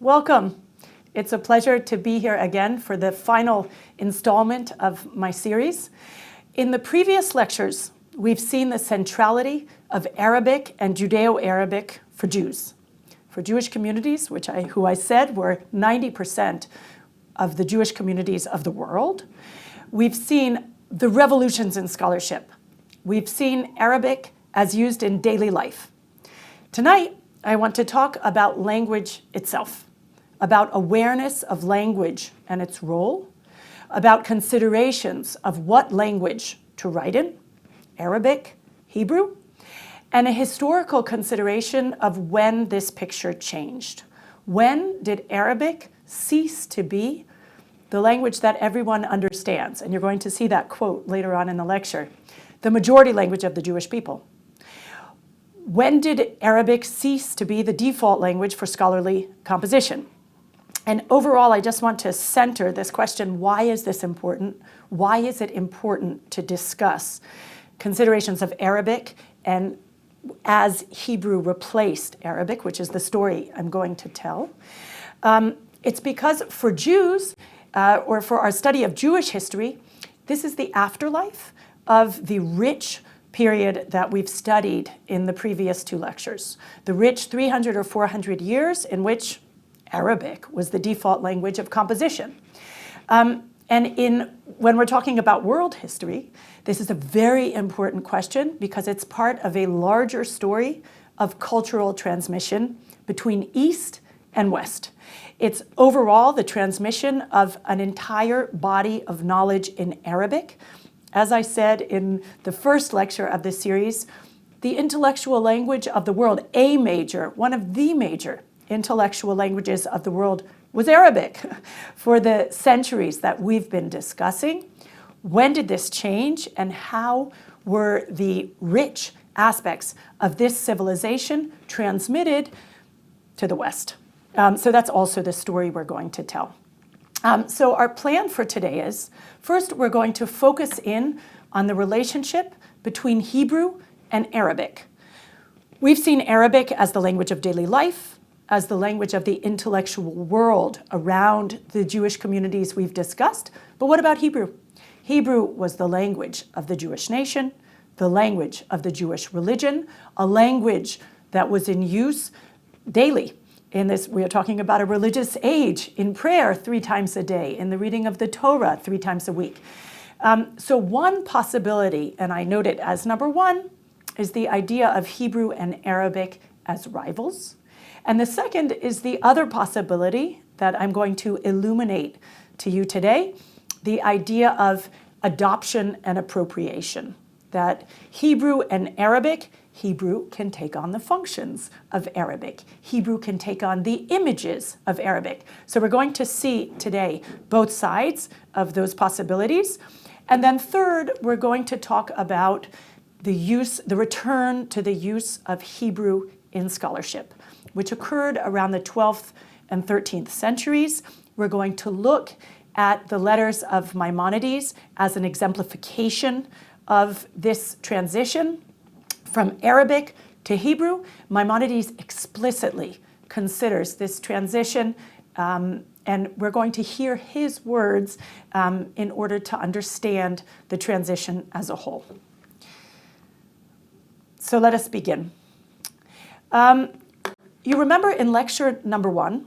welcome. It's a pleasure to be here again for the final installment of my series. In the previous lectures, we've seen the centrality of Arabic and Judeo-Arabic for Jews. For Jewish communities, who I said were 90% of the Jewish communities of the world, we've seen the revolutions in scholarship. We've seen Arabic as used in daily life. Tonight, I want to talk about language itself, about awareness of language and its role, about considerations of what language to write in, Arabic, Hebrew, and a historical consideration of when this picture changed. When did Arabic cease to be the language that everyone understands? And you're going to see that quote later on in the lecture. The majority language of the Jewish people. When did Arabic cease to be the default language for scholarly composition? And overall, I just want to center this question, why is this important? Why is it important to discuss considerations of Arabic and as Hebrew replaced Arabic, which is the story I'm going to tell? It's because for Jews, or for our study of Jewish history, this is the afterlife of the rich period that we've studied in the previous two lectures. The rich 300 or 400 years in which Arabic was the default language of composition. And when we're talking about world history, this is a very important question because it's part of a larger story of cultural transmission between East and West. It's overall the transmission of an entire body of knowledge in Arabic. As I said in the first lecture of this series, the intellectual language of the world, one of the major intellectual languages of the world, was Arabic for the centuries that we've been discussing. When did this change, and how were the rich aspects of this civilization transmitted to the West? So that's also the story we're going to tell. So our plan for today is, first, we're going to focus in on the relationship between Hebrew and Arabic. We've seen Arabic as the language of daily life, as the language of the intellectual world around the Jewish communities we've discussed. But what about Hebrew? Hebrew was the language of the Jewish nation, the language of the Jewish religion, a language that was in use daily. In this, we are talking about a religious age, in prayer 3 times a day, in the reading of the Torah 3 times a week. So one possibility, and I note it as number 1, is the idea of Hebrew and Arabic as rivals. And the second is the other possibility that I'm going to illuminate to you today, the idea of adoption and appropriation, that Hebrew and Arabic, Hebrew can take on the functions of Arabic. Hebrew can take on the images of Arabic. So we're going to see today both sides of those possibilities. And then third, we're going to talk about the return to the use of Hebrew in scholarship, which occurred around the 12th and 13th centuries. We're going to look at the letters of Maimonides as an exemplification of this transition from Arabic to Hebrew. Maimonides explicitly considers this transition, and we're going to hear his words in order to understand the transition as a whole. So let us begin. You remember in lecture number 1,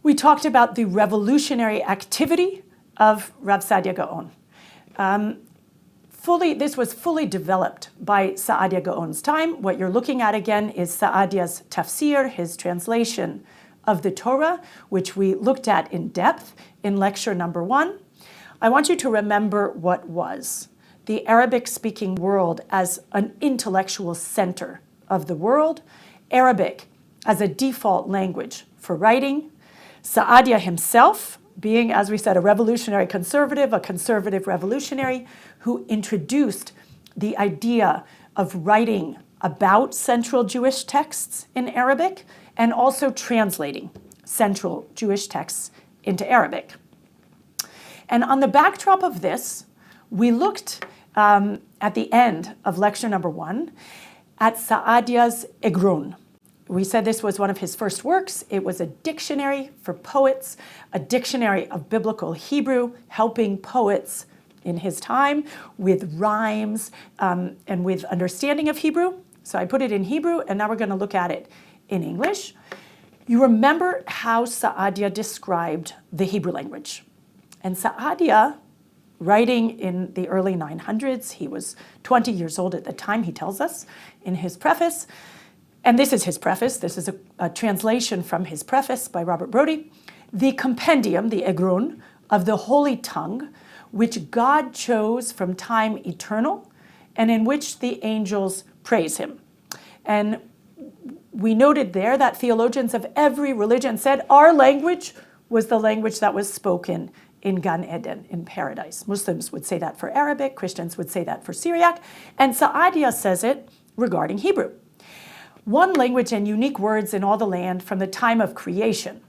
we talked about the revolutionary activity of Rav Saadia Gaon. This was fully developed by Saadia Gaon's time. What you're looking at again is Saadia's tafsir, his translation of the Torah, which we looked at in depth in lecture number 1. I want you to remember what was the Arabic-speaking world as an intellectual center of the world, Arabic as a default language for writing, Saadia himself being, as we said, a revolutionary conservative, a conservative revolutionary who introduced the idea of writing about central Jewish texts in Arabic and also translating central Jewish texts into Arabic. And on the backdrop of this, we looked at the end of lecture number 1 at Saadia's Egrun, We said this was one of his first works. It was a dictionary for poets, a dictionary of biblical Hebrew, helping poets in his time with rhymes and with understanding of Hebrew. So I put it in Hebrew, and now we're going to look at it in English. You remember how Saadia described the Hebrew language. And Saadia, writing in the early 900s, he was 20 years old at the time, he tells us in his preface. And this is his preface. This is a translation from his preface by Robert Brodie. The compendium, the Egrun, of the holy tongue, which God chose from time eternal, and in which the angels praise him. And we noted there that theologians of every religion said our language was the language that was spoken in Gan Eden, in paradise. Muslims would say that for Arabic, Christians would say that for Syriac, and Saadia says it regarding Hebrew. One language and unique words in all the land from the time of creation.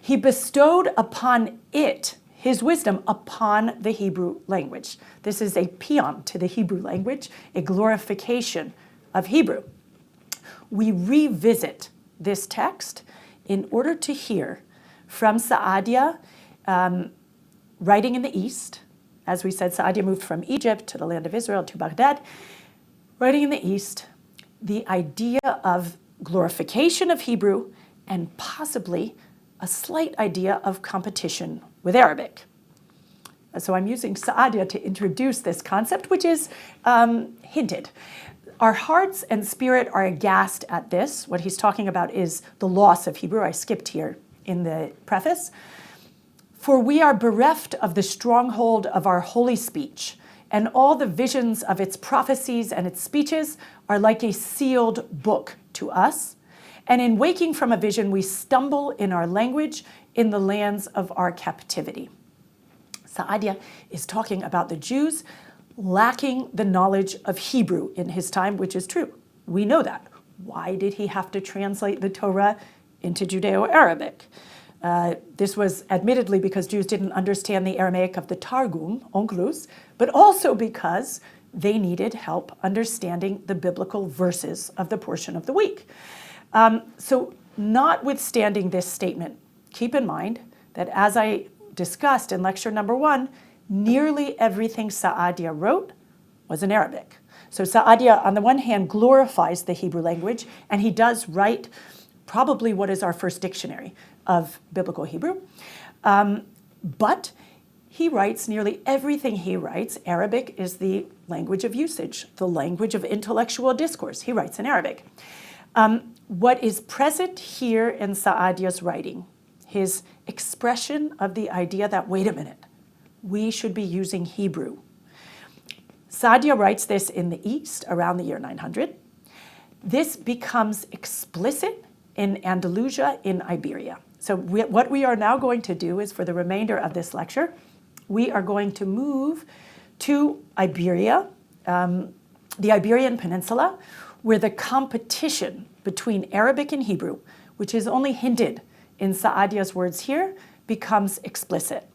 He bestowed upon it his wisdom upon the Hebrew language. This is a paean to the Hebrew language, a glorification of Hebrew. We revisit this text in order to hear from Saadia, writing in the East. As we said, Saadia moved from Egypt to the land of Israel to Baghdad. Writing in the East, the idea of glorification of Hebrew and possibly a slight idea of competition with Arabic. So I'm using Saadia to introduce this concept, which is hinted. Our hearts and spirit are aghast at this. What he's talking about is the loss of Hebrew. I skipped here in the preface. For we are bereft of the stronghold of our holy speech, and all the visions of its prophecies and its speeches are like a sealed book to us. And in waking from a vision, we stumble in our language in the lands of our captivity. Saadia is talking about the Jews lacking the knowledge of Hebrew in his time, which is true. We know that. Why did he have to translate the Torah into Judeo-Arabic? This was admittedly because Jews didn't understand the Aramaic of the Targum, Onkelos, but also because they needed help understanding the biblical verses of the portion of the week. So notwithstanding this statement, keep in mind that as I discussed in lecture number 1, nearly everything Saadia wrote was in Arabic. So Saadia, on the one hand, glorifies the Hebrew language, and he does write probably what is our first dictionary of biblical Hebrew. But he writes nearly everything he writes. Arabic is the language of usage, the language of intellectual discourse. He writes in Arabic. What is present here in Saadia's writing, his expression of the idea that, wait a minute, we should be using Hebrew. Saadia writes this in the East around the year 900. This becomes explicit in Andalusia, in Iberia. So what we are now going to do is, for the remainder of this lecture, we are going to move to Iberia, the Iberian Peninsula, where the competition between Arabic and Hebrew, which is only hinted in Saadia's words here, becomes explicit.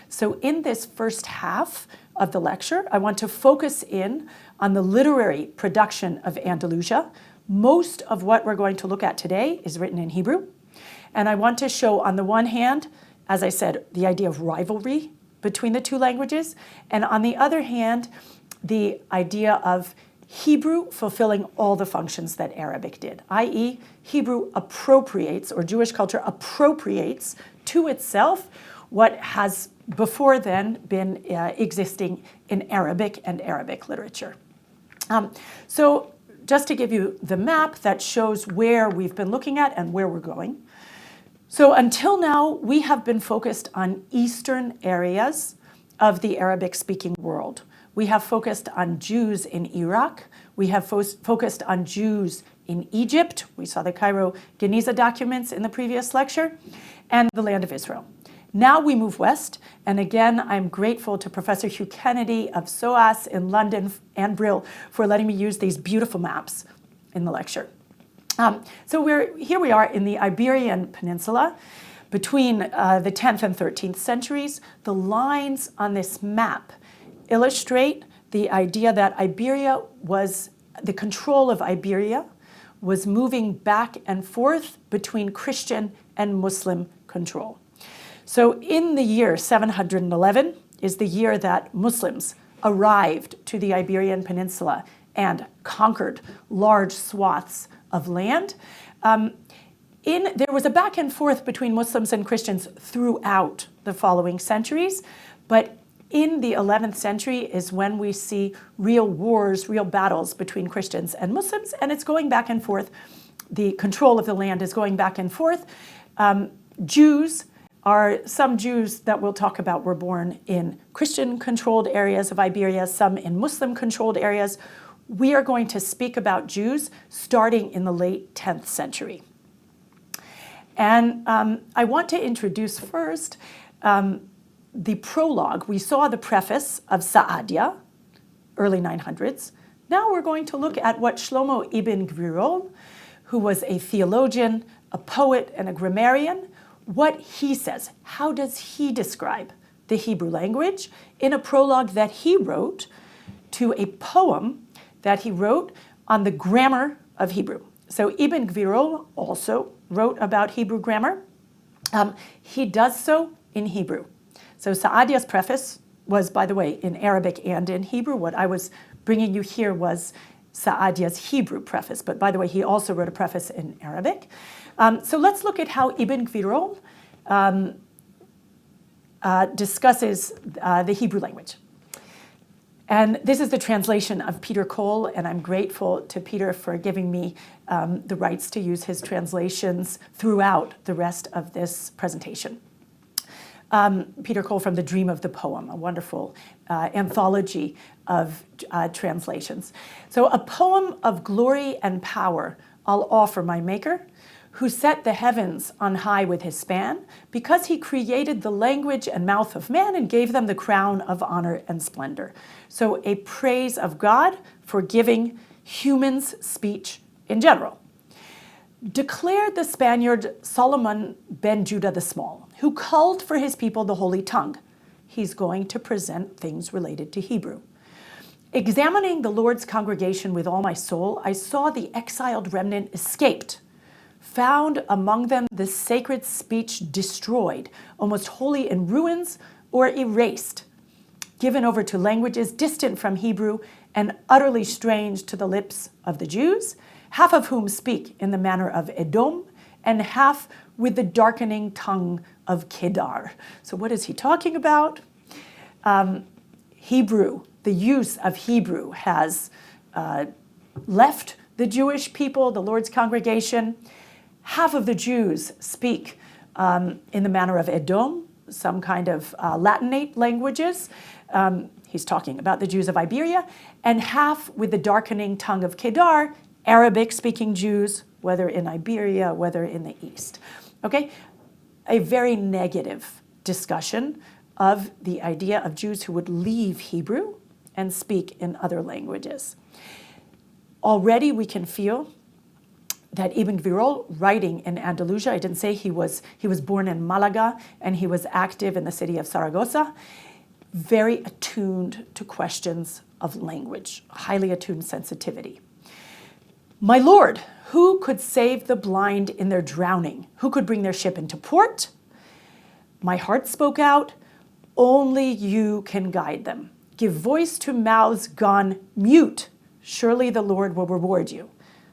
So in this first half of the lecture, I want to focus in on the literary production of Andalusia. Most of what we're going to look at today is written in Hebrew. And I want to show, on the one hand, as I said, the idea of rivalry between the two languages, and on the other hand, the idea of Hebrew fulfilling all the functions that Arabic did, i.e., Hebrew appropriates, or Jewish culture appropriates to itself what has before then been existing in Arabic and Arabic literature. So just to give you the map that shows where we've been looking at and where we're going. So until now, we have been focused on eastern areas of the Arabic-speaking world. We have focused on Jews in Iraq. We have focused on Jews in Egypt. We saw the Cairo-Geniza documents in the previous lecture, and the land of Israel. Now we move west, and again, I'm grateful to Professor Hugh Kennedy of SOAS in London and Brill for letting me use these beautiful maps in the lecture. So here we are in the Iberian Peninsula between the 10th and 13th centuries. The lines on this map illustrate the idea that the control of Iberia was moving back and forth between Christian and Muslim control. So in the year 711 is the year that Muslims arrived to the Iberian Peninsula and conquered large swaths of land. There was a back and forth between Muslims and Christians throughout the following centuries, but in the 11th century is when we see real wars, real battles between Christians and Muslims, and it's going back and forth. The control of the land is going back and forth. Some Jews that we'll talk about were born in Christian-controlled areas of Iberia, some in Muslim-controlled areas. We are going to speak about Jews starting in the late 10th century. And I want to introduce first the prologue. We saw the preface of Sa'adia, early 900s. Now we're going to look at what Shlomo ibn Gvirol, who was a theologian, a poet, and a grammarian, what he says. How does he describe the Hebrew language in a prologue that he wrote to a poem that he wrote on the grammar of Hebrew? So Ibn Gvirol also wrote about Hebrew grammar. He does so in Hebrew. So Sa'adia's preface was, by the way, in Arabic and in Hebrew. What I was bringing you here was Sa'adia's Hebrew preface. But by the way, he also wrote a preface in Arabic. So let's look at how Ibn Gvirol discusses the Hebrew language. And this is the translation of Peter Cole, and I'm grateful to Peter for giving me the rights to use his translations throughout the rest of this presentation. Peter Cole from The Dream of the Poem, a wonderful anthology of translations. So a poem of glory and power I'll offer my Maker, who set the heavens on high with his span, because he created the language and mouth of man and gave them the crown of honor and splendor. So a praise of God for giving humans speech in general. Declared the Spaniard Solomon ben Judah the Small, who culled for his people the holy tongue. He's going to present things related to Hebrew. Examining the Lord's congregation with all my soul, I saw the exiled remnant escaped. Found among them the sacred speech destroyed, almost wholly in ruins or erased, given over to languages distant from Hebrew and utterly strange to the lips of the Jews, half of whom speak in the manner of Edom, and half with the darkening tongue of Kedar. So what is he talking about? Hebrew, the use of Hebrew has left the Jewish people, the Lord's congregation. Half of the Jews speak in the manner of Edom, some kind of Latinate languages. He's talking about the Jews of Iberia, and half with the darkening tongue of Kedar, Arabic-speaking Jews, whether in Iberia, whether in the East. Okay, a very negative discussion of the idea of Jews who would leave Hebrew and speak in other languages. Already we can feel that Ibn Gvirol, writing in Andalusia, I didn't say he was born in Malaga and he was active in the city of Saragossa, very attuned to questions of language, highly attuned sensitivity. My Lord, who could save the blind in their drowning? Who could bring their ship into port? My heart spoke out, only you can guide them. Give voice to mouths gone mute. Surely the Lord will reward you.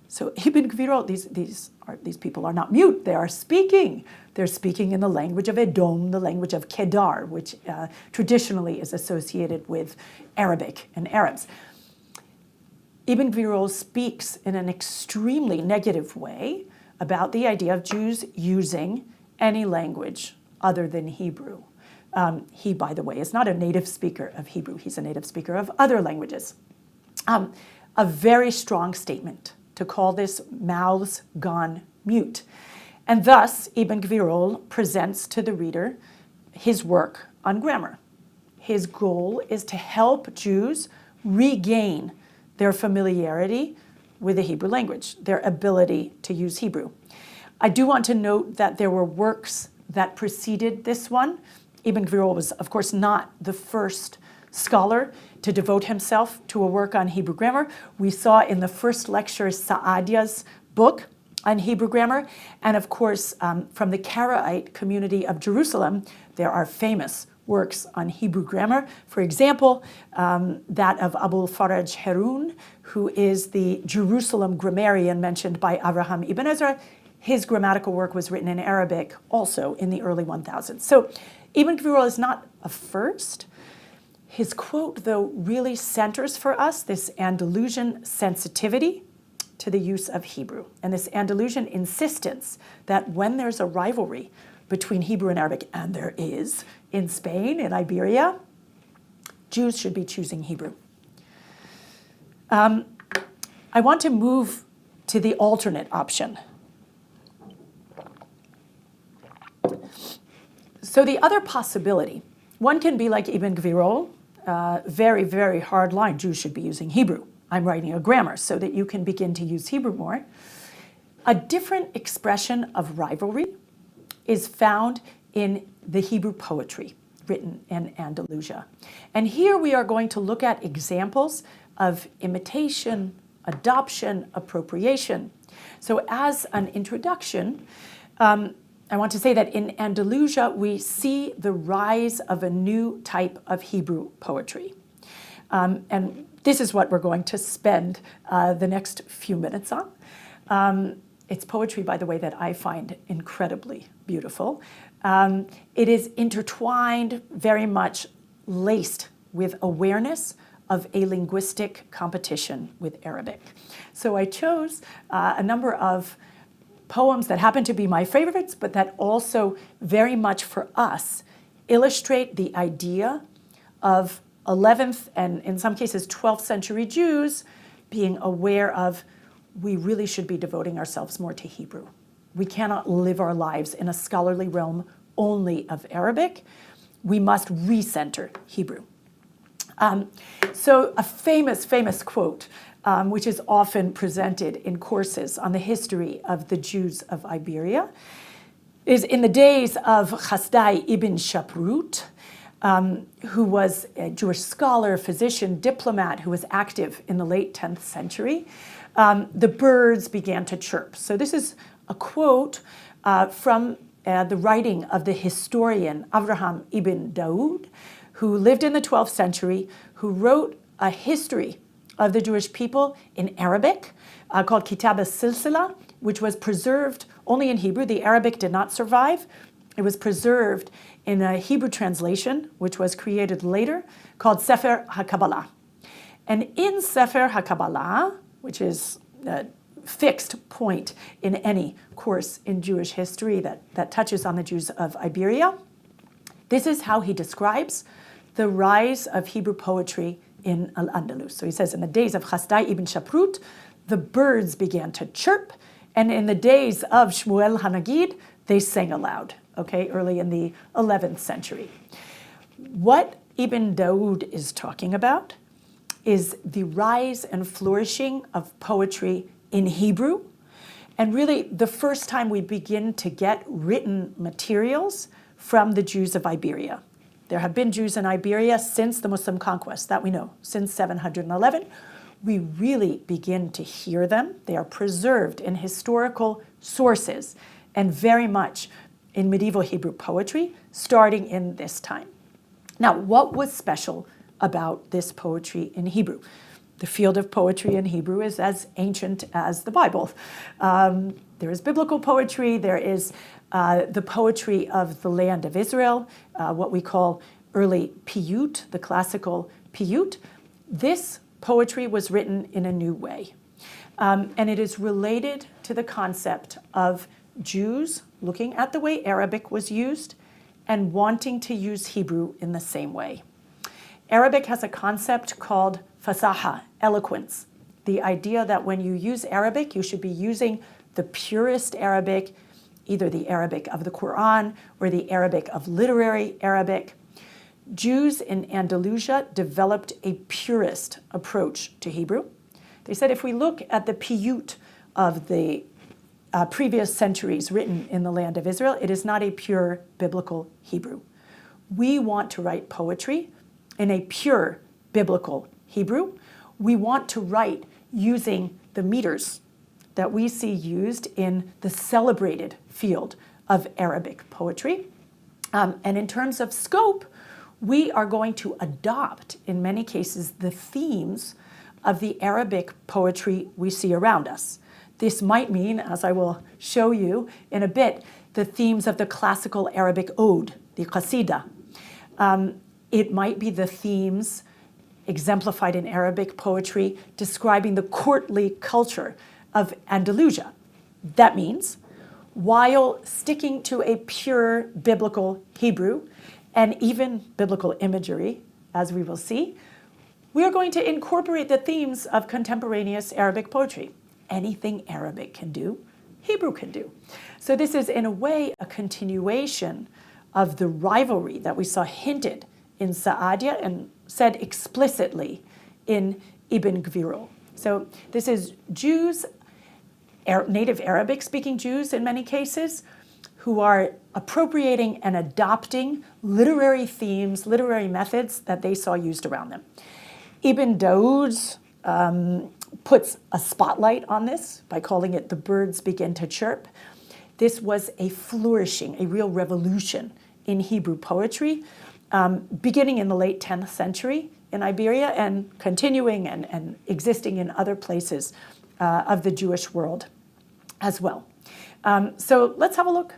So Ibn Gvirol, these people are not mute, they are speaking. They're speaking in the language of Edom, the language of Kedar, which traditionally is associated with Arabic and Arabs. Ibn Gvirol speaks in an extremely negative way about the idea of Jews using any language other than Hebrew. He, by the way, is not a native speaker of Hebrew. He's a native speaker of other languages. A very strong statement to call this mouths gone mute. And thus, Ibn Gvirol presents to the reader his work on grammar. His goal is to help Jews regain their familiarity with the Hebrew language, their ability to use Hebrew. I do want to note that there were works that preceded this one. Ibn Gvirol was, of course, not the first scholar to devote himself to a work on Hebrew grammar. We saw in the first lecture Sa'adia's book on Hebrew grammar. And of course, from the Karaite community of Jerusalem, there are famous works on Hebrew grammar. For example, that of Abul Faraj Harun, who is the Jerusalem grammarian mentioned by Avraham ibn Ezra. His grammatical work was written in Arabic also in the early 1000s. So Ibn Gvirol is not a first. His quote, though, really centers for us this Andalusian sensitivity to the use of Hebrew, and this Andalusian insistence that when there's a rivalry between Hebrew and Arabic, and there is in Spain, in Iberia, Jews should be choosing Hebrew. I want to move to the alternate option. So the other possibility, one can be like Ibn Gvirol, very, very hard line, Jews should be using Hebrew. I'm writing a grammar so that you can begin to use Hebrew more. A different expression of rivalry is found in the Hebrew poetry written in Andalusia. And here we are going to look at examples of imitation, adoption, appropriation. So as an introduction, I want to say that in Andalusia, we see the rise of a new type of Hebrew poetry. And this is what we're going to spend the next few minutes on. It's poetry, by the way, that I find incredibly beautiful. It is intertwined, very much laced with awareness of a linguistic competition with Arabic. So I chose a number of poems that happen to be my favorites, but that also very much for us illustrate the idea of 11th and in some cases 12th century Jews being aware of we really should be devoting ourselves more to Hebrew. We cannot live our lives in a scholarly realm only of Arabic. We must recenter Hebrew. So a famous quote, which is often presented in courses on the history of the Jews of Iberia, is in the days of Hasdai ibn Shaprut, who was a Jewish scholar, physician, diplomat who was active in the late 10th century. The birds began to chirp. So this is a quote from the writing of the historian Avraham ibn Daud, who lived in the 12th century, who wrote a history of the Jewish people in Arabic called Kitab al-Silsila, which was preserved only in Hebrew. The Arabic did not survive. It was preserved in a Hebrew translation, which was created later, called Sefer HaKabbalah. And in Sefer HaKabbalah, which is a fixed point in any course in Jewish history that touches on the Jews of Iberia, this is how he describes the rise of Hebrew poetry in Al-Andalus. So he says, in the days of Hasdai ibn Shaprut, the birds began to chirp, and in the days of Shmuel Hanagid, they sang aloud, okay, early in the 11th century. What Ibn Daud is talking about is the rise and flourishing of poetry in Hebrew, and really the first time we begin to get written materials from the Jews of Iberia. There have been Jews in Iberia since the Muslim conquest, that we know, since 711. We really begin to hear them. They are preserved in historical sources and very much in medieval Hebrew poetry, starting in this time. Now, what was special about this poetry in Hebrew? The field of poetry in Hebrew is as ancient as the Bible. There is biblical poetry, there is the poetry of the land of Israel, what we call early piyut, the classical piyut. This poetry was written in a new way. And it is related to the concept of Jews looking at the way Arabic was used and wanting to use Hebrew in the same way. Arabic has a concept called fasaha, eloquence. The idea that when you use Arabic, you should be using the purest Arabic, either the Arabic of the Quran or the Arabic of literary Arabic. Jews in Andalusia developed a purist approach to Hebrew. They said if we look at the piyut of the previous centuries written in the land of Israel, it is not a pure biblical Hebrew. We want to write poetry in a pure biblical Hebrew. We want to write using the meters that we see used in the celebrated field of Arabic poetry. And in terms of scope, we are going to adopt, in many cases, the themes of the Arabic poetry we see around us. This might mean, as I will show you in a bit, the themes of the classical Arabic ode, the qasida. It might be the themes exemplified in Arabic poetry describing the courtly culture of Andalusia. That means, while sticking to a pure biblical Hebrew and even biblical imagery, as we will see, we are going to incorporate the themes of contemporaneous Arabic poetry. Anything Arabic can do, Hebrew can do. So this is, in a way, a continuation of the rivalry that we saw hinted in Sa'adia and said explicitly in Ibn Gvirol. So this is Jews, native Arabic-speaking Jews in many cases, who are appropriating and adopting literary themes, literary methods that they saw used around them. Ibn Daud puts a spotlight on this by calling it "The Birds Begin to Chirp." This was a flourishing, a real revolution in Hebrew poetry, beginning in the late 10th century in Iberia and continuing and existing in other places of the Jewish world as well. So let's have a look.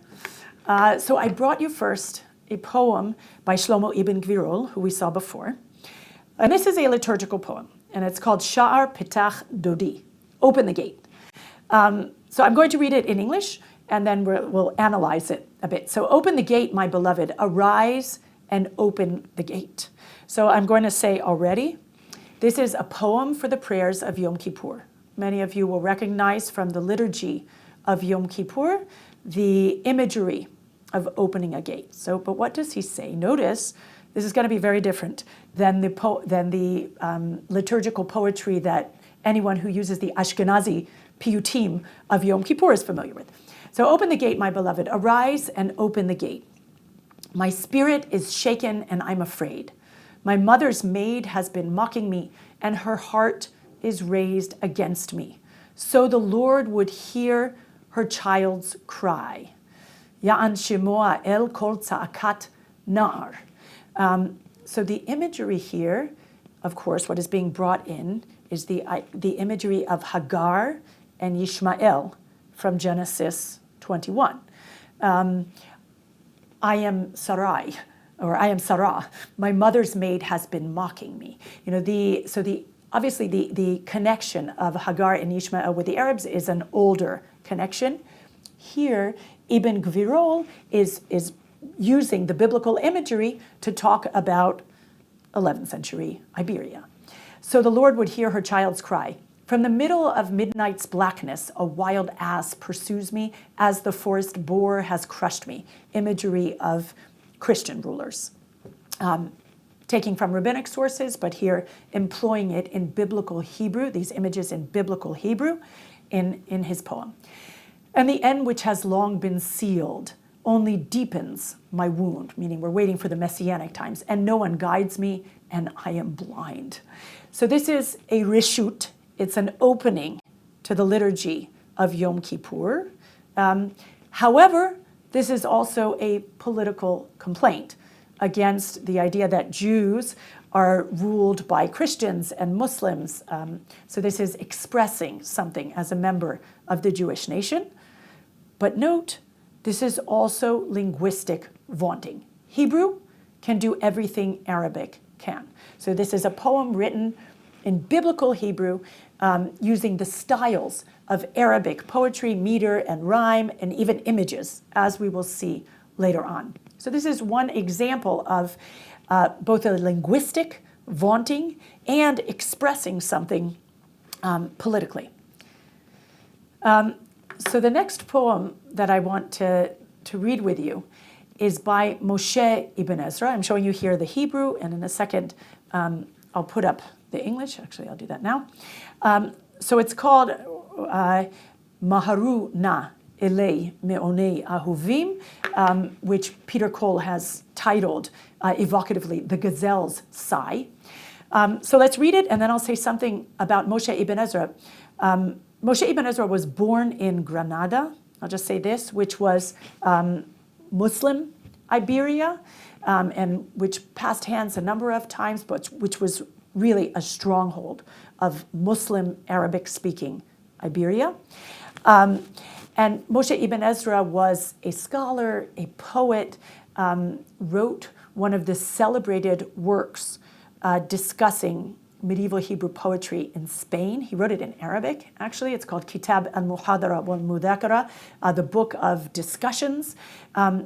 So I brought you first a poem by Shlomo ibn Gvirol, who we saw before. And this is a liturgical poem, and it's called Sha'ar Petach Dodi, Open the Gate. So I'm going to read it in English, and then we'll analyze it a bit. So open the gate, my beloved, arise and open the gate. So I'm going to say already, this is a poem for the prayers of Yom Kippur. Many of you will recognize from the liturgy of Yom Kippur the imagery of opening a gate. So, but what does he say? Notice, this is going to be very different than the liturgical poetry that anyone who uses the Ashkenazi piyutim of Yom Kippur is familiar with. So open the gate, my beloved. Arise and open the gate. My spirit is shaken and I'm afraid. My mother's maid has been mocking me and her heart is raised against me. So the Lord would hear her child's cry. Ya'an shemoa el kol tza'akat nar. So the imagery here, of course, what is being brought in is the imagery of Hagar and Yishmael from Genesis 21. I am Sarai, or I am Sarah. My mother's maid has been mocking me. Obviously the connection of Hagar and Ishmael with the Arabs is an older connection. Here, Ibn Gvirol is using the biblical imagery to talk about 11th century Iberia. So the Lord would hear her child's cry. From the middle of midnight's blackness, a wild ass pursues me as the forest boar has crushed me. Imagery of Christian rulers. Taking from rabbinic sources, but here employing it in biblical Hebrew, these images in biblical Hebrew in his poem. And the end which has long been sealed only deepens my wound, meaning we're waiting for the messianic times, and no one guides me, and I am blind. So this is a reshut. It's an opening to the liturgy of Yom Kippur. However, this is also a political complaint against the idea that Jews are ruled by Christians and Muslims. So this is expressing something as a member of the Jewish nation. But note, this is also linguistic vaunting. Hebrew can do everything Arabic can. So this is a poem written in biblical Hebrew using the styles of Arabic poetry, meter and rhyme, and even images, as we will see later on. So this is one example of both a linguistic vaunting and expressing something politically. So the next poem that I want to read with you is by Moshe Ibn Ezra. I'm showing you here the Hebrew, and in a second I'll put up the English. Actually, I'll do that now. So it's called Maharu Na Elei Me'onei Ahuvim, which Peter Cole has titled evocatively, The Gazelle's Sigh. So let's read it, and then I'll say something about Moshe Ibn Ezra. Moshe Ibn Ezra was born in Granada, I'll just say this, which was Muslim Iberia, and which passed hands a number of times, but which was really a stronghold of Muslim Arabic-speaking Iberia. And Moshe Ibn Ezra was a scholar, a poet, wrote one of the celebrated works discussing medieval Hebrew poetry in Spain. He wrote it in Arabic, actually. It's called Kitab al-Muhadara wal-Mudhakara, the book of discussions,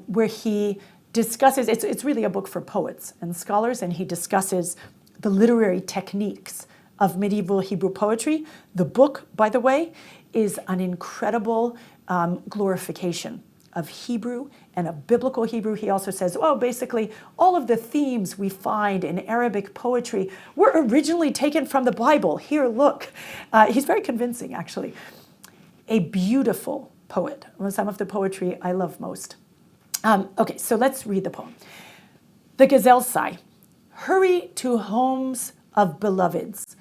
where he discusses, it's really a book for poets and scholars, and he discusses the literary techniques of medieval Hebrew poetry. The book, by the way, is an incredible glorification of Hebrew and of biblical Hebrew. He also says, oh, basically, all of the themes we find in Arabic poetry were originally taken from the Bible. Here, look. He's very convincing, actually. A beautiful poet. Some of the poetry I love most. Okay, so let's read the poem. The gazelle sigh. Hurry to homes of beloveds,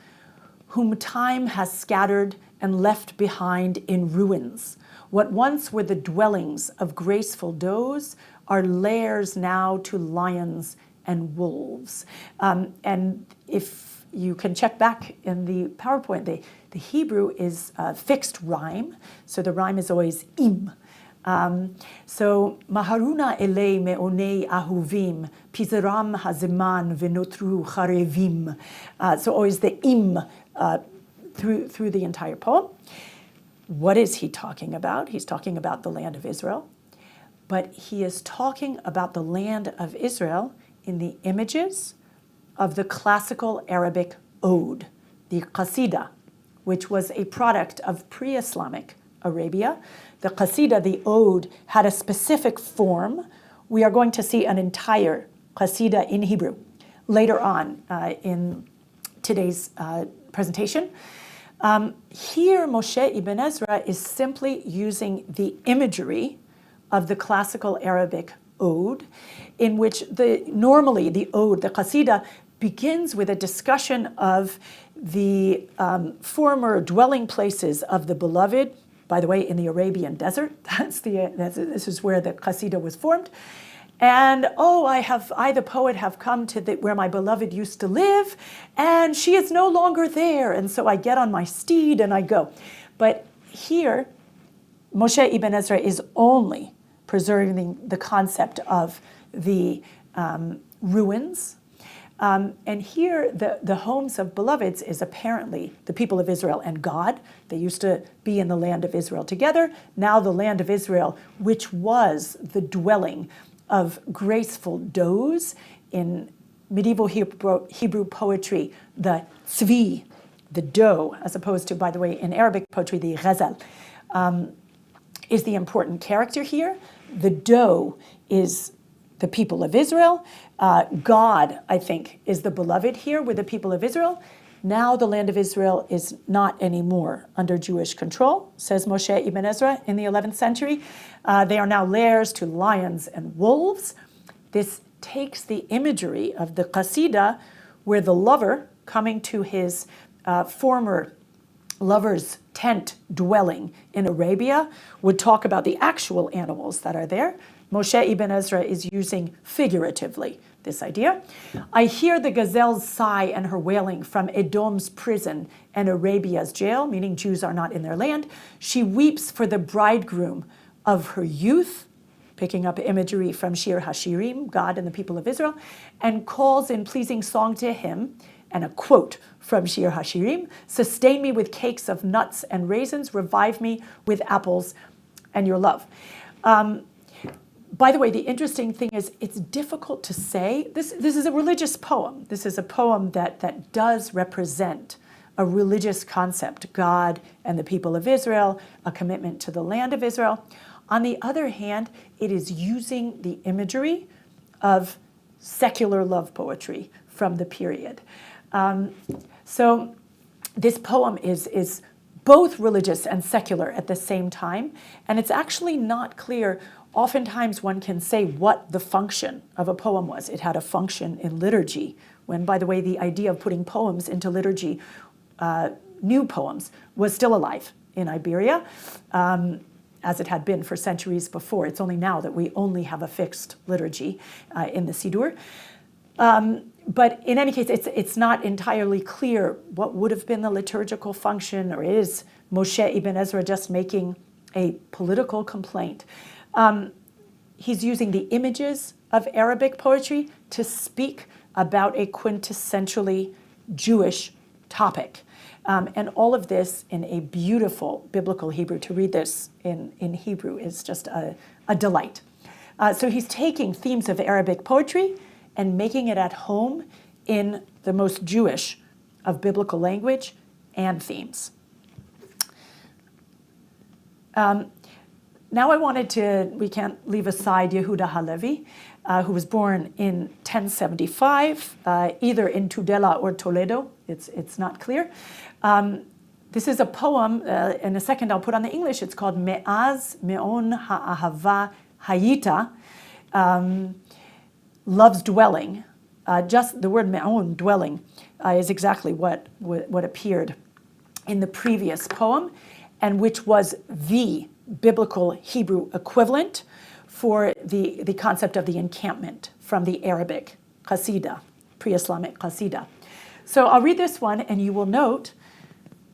whom time has scattered and left behind in ruins. What once were the dwellings of graceful does are lairs now to lions and wolves. And if you can check back in the PowerPoint, the Hebrew is fixed rhyme, so the rhyme is always im. So Maharuna elei meonei ahuvim, pizeram hazeman venotru charevim. So always the im through the entire poem. What is he talking about? He's talking about the land of Israel, but he is talking about the land of Israel in the images of the classical Arabic ode, the qasida, which was a product of pre-Islamic Arabia. The qasida, the ode, had a specific form. We are going to see an entire qasida in Hebrew later on in today's presentation. Here, Moshe Ibn Ezra is simply using the imagery of the classical Arabic ode, in which normally the ode, the qasida, begins with a discussion of the former dwelling places of the beloved, by the way, in the Arabian desert. This is where the qasida was formed. And, oh, I, the poet, have come to where my beloved used to live, and she is no longer there. And so I get on my steed and I go. But here, Moshe Ibn Ezra is only preserving the concept of the ruins. And here, the homes of beloveds is apparently the people of Israel and God. They used to be in the land of Israel together. Now the land of Israel, which was the dwelling of graceful does in medieval Hebrew poetry, the tzvi, the doe, as opposed to, by the way, in Arabic poetry, the ghazal, is the important character here. The doe is the people of Israel. God, I think, is the beloved here with the people of Israel. Now the land of Israel is not anymore under Jewish control, says Moshe Ibn Ezra in the 11th century. They are now lairs to lions and wolves. This takes the imagery of the qasida, where the lover, coming to his former lover's tent dwelling in Arabia, would talk about the actual animals that are there. Moshe Ibn Ezra is using figuratively this idea. I hear the gazelle's sigh and her wailing from Edom's prison and Arabia's jail, meaning Jews are not in their land. She weeps for the bridegroom of her youth, picking up imagery from Shir HaShirim, God and the people of Israel, and calls in pleasing song to him, and a quote from Shir HaShirim, sustain me with cakes of nuts and raisins, revive me with apples and your love. By the way, the interesting thing is it's difficult to say. This is a religious poem. This is a poem that does represent a religious concept, God and the people of Israel, a commitment to the land of Israel. On the other hand, it is using the imagery of secular love poetry from the period. So this poem is both religious and secular at the same time, and it's actually not clear. Oftentimes one can say what the function of a poem was. It had a function in liturgy, when, by the way, the idea of putting poems into liturgy, new poems, was still alive in Iberia, as it had been for centuries before. It's only now that we only have a fixed liturgy in the Siddur. But in any case, it's not entirely clear what would have been the liturgical function, or is Moshe Ibn Ezra just making a political complaint? He's using the images of Arabic poetry to speak about a quintessentially Jewish topic. And all of this in a beautiful biblical Hebrew. To read this in Hebrew is just a delight. So he's taking themes of Arabic poetry and making it at home in the most Jewish of biblical language and themes. Now I wanted to, we can't leave aside Yehuda Halevi, who was born in 1075, either in Tudela or Toledo. It's not clear. This is a poem, in a second I'll put on the English. It's called Me'az Me'on Ha'ahava Hayita, Love's Dwelling. Just the word Me'on, dwelling, is exactly what appeared in the previous poem, and which was the biblical Hebrew equivalent for the concept of the encampment from the Arabic qasida, pre-Islamic qasida. So I'll read this one, and you will note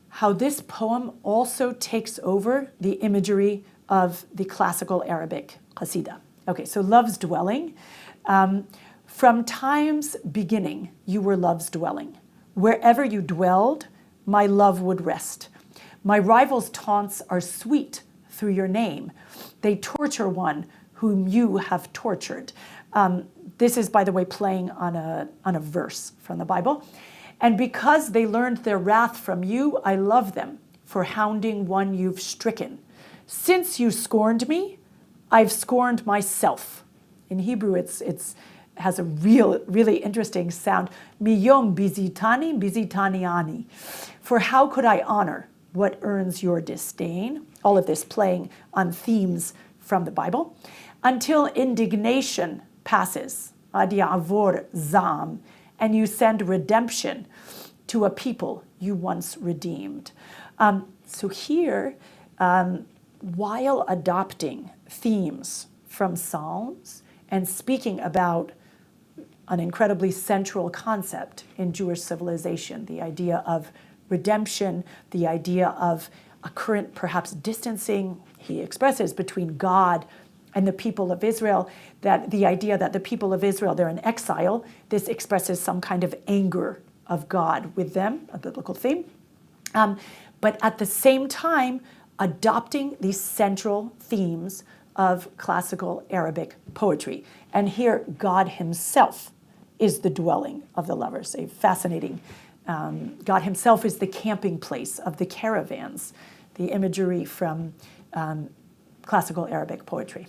how this poem also takes over the imagery of the classical Arabic qasida. Okay, so Love's Dwelling. From time's beginning, you were love's dwelling. Wherever you dwelled, my love would rest. My rivals' taunts are sweet through your name. They torture one whom you have tortured. This is, by the way, playing on a verse from the Bible. And because they learned their wrath from you, I love them for hounding one you've stricken. Since you scorned me, I've scorned myself. In Hebrew, it has a really interesting sound. Miyom bizitani, bizitaniani. For how could I honor what earns your disdain? All of this playing on themes from the Bible. Until indignation passes, ad ya'avor zam, and you send redemption to a people you once redeemed. So here, while adopting themes from Psalms and speaking about an incredibly central concept in Jewish civilization, the idea of redemption, the idea of a current, perhaps distancing, he expresses, between God and the people of Israel, that the idea that the people of Israel, they're in exile, this expresses some kind of anger of God with them, a biblical theme. But at the same time, adopting these central themes of classical Arabic poetry. And here, God himself is the dwelling of the lovers. A fascinating, God himself is the camping place of the caravans, the imagery from classical Arabic poetry.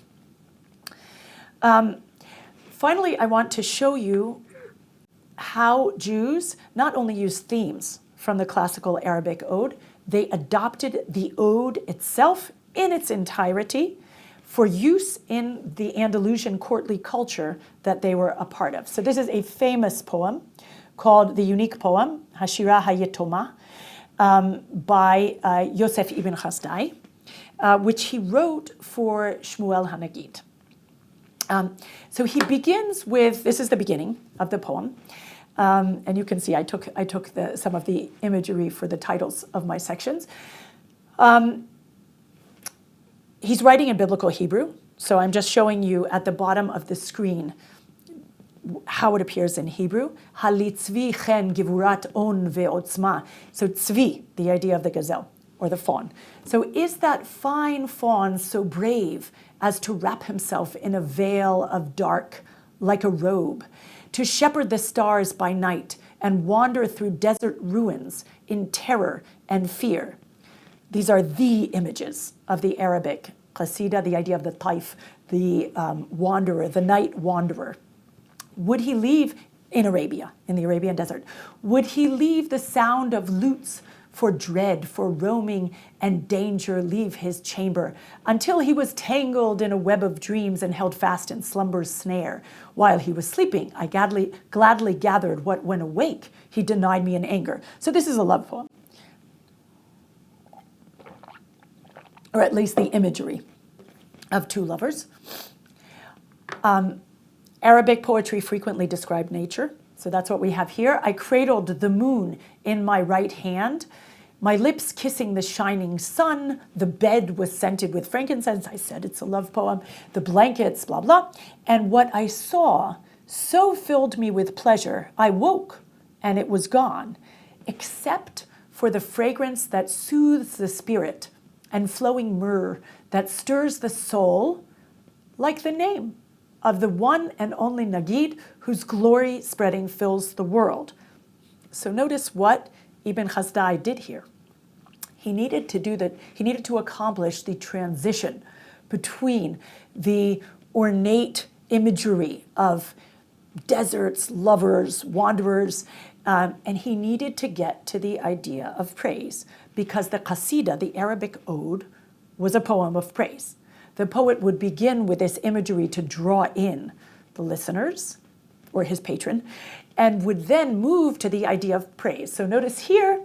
Finally, I want to show you how Jews not only use themes from the classical Arabic ode, they adopted the ode itself in its entirety for use in the Andalusian courtly culture that they were a part of. So this is a famous poem called the unique poem, Hashira Hayetoma, by Yosef ibn Chasdai, which he wrote for Shmuel HaNagid. So he begins with, this is the beginning of the poem, and you can see I took some of the imagery for the titles of my sections. He's writing in biblical Hebrew, so I'm just showing you at the bottom of the screen how it appears in Hebrew. Halitzvi chen givurat on ve'otzma. So tzvi, the idea of the gazelle or the fawn. So is that fine fawn so brave as to wrap himself in a veil of dark like a robe, to shepherd the stars by night and wander through desert ruins in terror and fear? These are the images of the Arabic qasida, the idea of the taif, the wanderer, the night wanderer. Would he leave in Arabia, in the Arabian desert? Would he leave the sound of lutes for dread, for roaming and danger, leave his chamber, until he was tangled in a web of dreams and held fast in slumber's snare? While he was sleeping, I gladly gathered what, when awake, he denied me in anger. So this is a love poem. or at least the imagery of two lovers. Arabic poetry frequently described nature, so that's what we have here. I cradled the moon in my right hand, my lips kissing the shining sun, the bed was scented with frankincense. I said it's a love poem. The blankets, blah, blah. And what I saw so filled me with pleasure, I woke and it was gone, except for the fragrance that soothes the spirit and flowing myrrh that stirs the soul, like the name of the one and only Nagid, whose glory spreading fills the world. So notice what Ibn Khazdai did here. He needed to accomplish the transition between the ornate imagery of deserts, lovers, wanderers, and he needed to get to the idea of praise, because the qasida, the Arabic ode, was a poem of praise. The poet would begin with this imagery to draw in the listeners, or his patron, and would then move to the idea of praise. So notice here,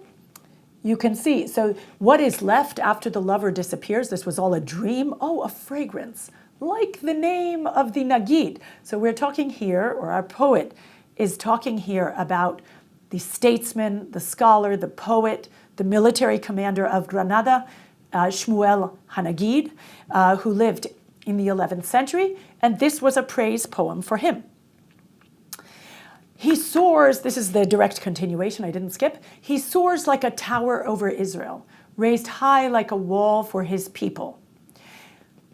you can see, so what is left after the lover disappears? This was all a dream. Oh, a fragrance, like the name of the Nagid. So we're talking here, or our poet is talking here about the statesman, the scholar, the poet, the military commander of Granada, Shmuel Hanagid, who lived in the 11th century, and this was a praise poem for him. He soars, this is the direct continuation, I didn't skip. He soars like a tower over Israel, raised high like a wall for his people.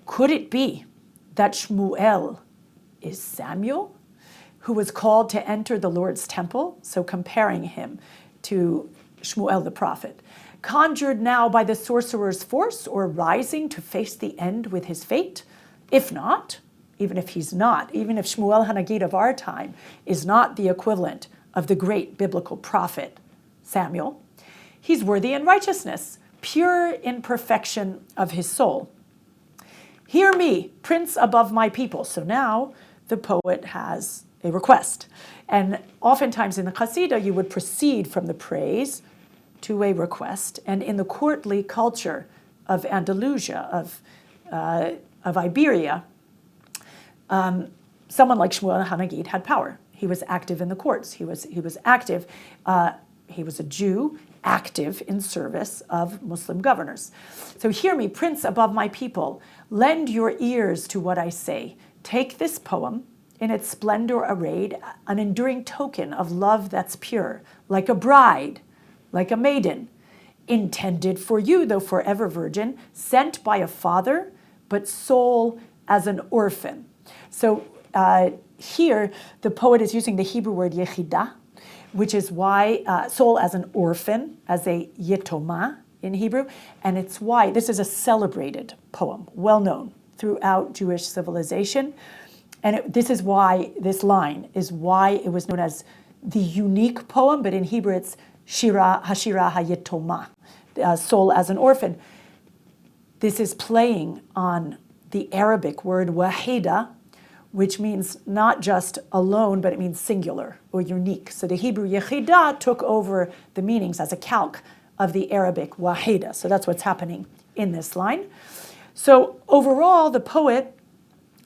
Could it be that Shmuel is Samuel, who was called to enter the Lord's temple? So comparing him to Shmuel the prophet. Conjured now by the sorcerer's force, or rising to face the end with his fate? If not, even if he's not, even if Shmuel Hanagid of our time is not the equivalent of the great biblical prophet Samuel, he's worthy in righteousness, pure in perfection of his soul. Hear me, prince above my people. So now the poet has a request. And oftentimes in the Qasida, you would proceed from the praise to a request. And in the courtly culture of Andalusia, of Iberia, someone like Shmuel Hanagid had power. He was active in the courts. He was active. He was a Jew, active in service of Muslim governors. So hear me, prince above my people, lend your ears to what I say. Take this poem, in its splendor arrayed, an enduring token of love that's pure, like a bride, like a maiden, intended for you, though forever virgin, sent by a father, but soul as an orphan. So here, the poet is using the Hebrew word yechida, which is why soul as an orphan, as a yetoma in Hebrew, and it's why this is a celebrated poem, well known throughout Jewish civilization. And this is why, this line is why it was known as the unique poem, but in Hebrew it's Shira Hayetoma, soul as an orphan. This is playing on the Arabic word wahida, which means not just alone, but it means singular or unique. So the Hebrew yechida took over the meanings as a calque of the Arabic wahida. So that's what's happening in this line. So overall, the poet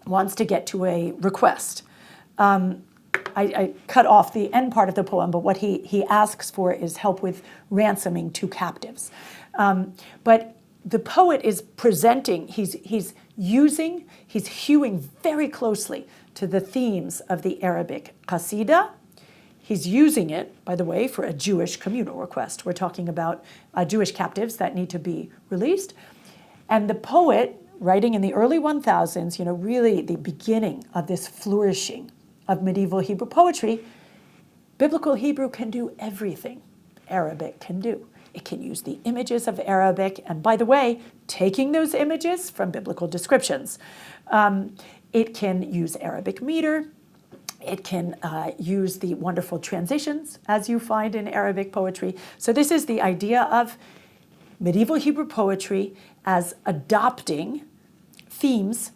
wants to get to a request. I cut off the end part of the poem, but what he asks for is help with ransoming two captives. But the poet is presenting, he's hewing very closely to the themes of the Arabic qasida. He's using it, by the way, for a Jewish communal request. We're talking about Jewish captives that need to be released. And the poet, writing in the early 1000s, really the beginning of this flourishing of medieval Hebrew poetry, biblical Hebrew can do everything Arabic can do. It can use the images of Arabic, and by the way, taking those images from biblical descriptions. It can use Arabic meter. It can use the wonderful transitions, as you find in Arabic poetry. So this is the idea of medieval Hebrew poetry as adopting themes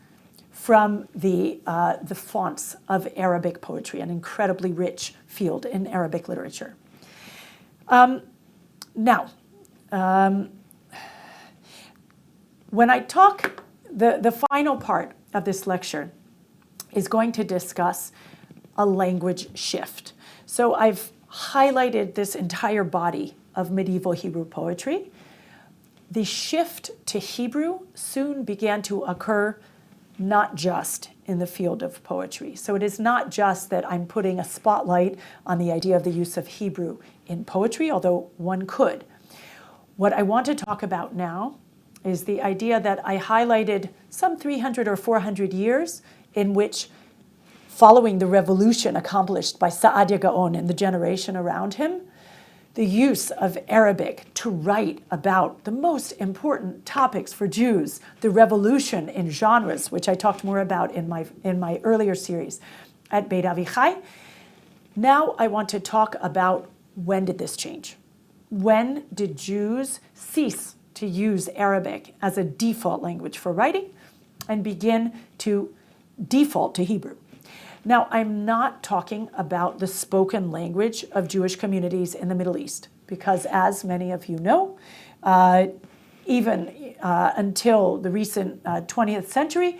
from the fonts of Arabic poetry, an incredibly rich field in Arabic literature. Now, When I talk, the final part of this lecture is going to discuss a language shift. So I've highlighted this entire body of medieval Hebrew poetry. The shift to Hebrew soon began to occur not just in the field of poetry. So it is not just that I'm putting a spotlight on the idea of the use of Hebrew in poetry, although one could. What I want to talk about now is the idea that I highlighted some 300 or 400 years in which, following the revolution accomplished by Saadia Gaon and the generation around him, the use of Arabic to write about the most important topics for Jews, the revolution in genres, which I talked more about in my earlier series at Beit Avichai. Now I want to talk about, when did this change? When did Jews cease to use Arabic as a default language for writing and begin to default to Hebrew? Now, I'm not talking about the spoken language of Jewish communities in the Middle East, because as many of you know, even until the recent 20th century,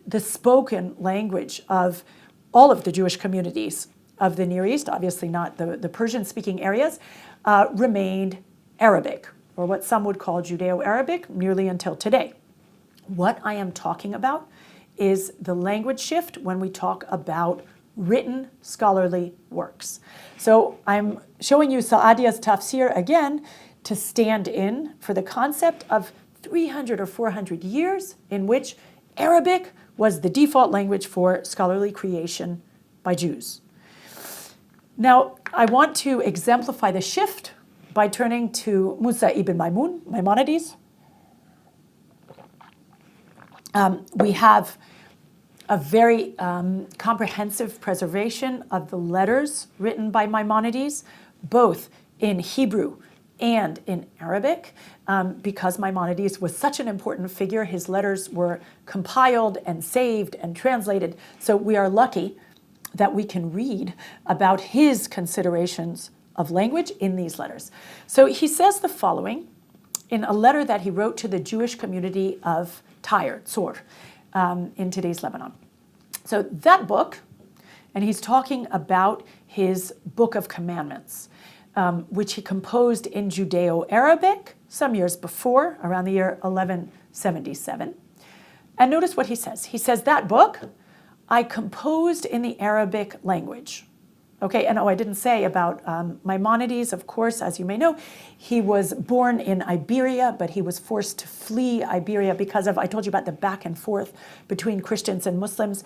the spoken language of all of the Jewish communities of the Near East, obviously not the Persian-speaking areas, remained Arabic, or what some would call Judeo-Arabic, nearly until today. What I am talking about is the language shift when we talk about written scholarly works. So I'm showing you Saadia's tafsir again to stand in for the concept of 300 or 400 years in which Arabic was the default language for scholarly creation by Jews. Now, I want to exemplify the shift by turning to Musa ibn Maimonides. We have a very comprehensive preservation of the letters written by Maimonides, both in Hebrew and in Arabic. Because Maimonides was such an important figure, his letters were compiled and saved and translated. So we are lucky that we can read about his considerations of language in these letters. So he says the following in a letter that he wrote to the Jewish community of Tyre, Tzor, in today's Lebanon. So that book, and he's talking about his Book of Commandments, which he composed in Judeo-Arabic some years before, around the year 1177. And notice what he says. He says, that book I composed in the Arabic language. Okay, and I didn't say about Maimonides, of course, as you may know, he was born in Iberia, but he was forced to flee Iberia because of, I told you about the back and forth between Christians and Muslims.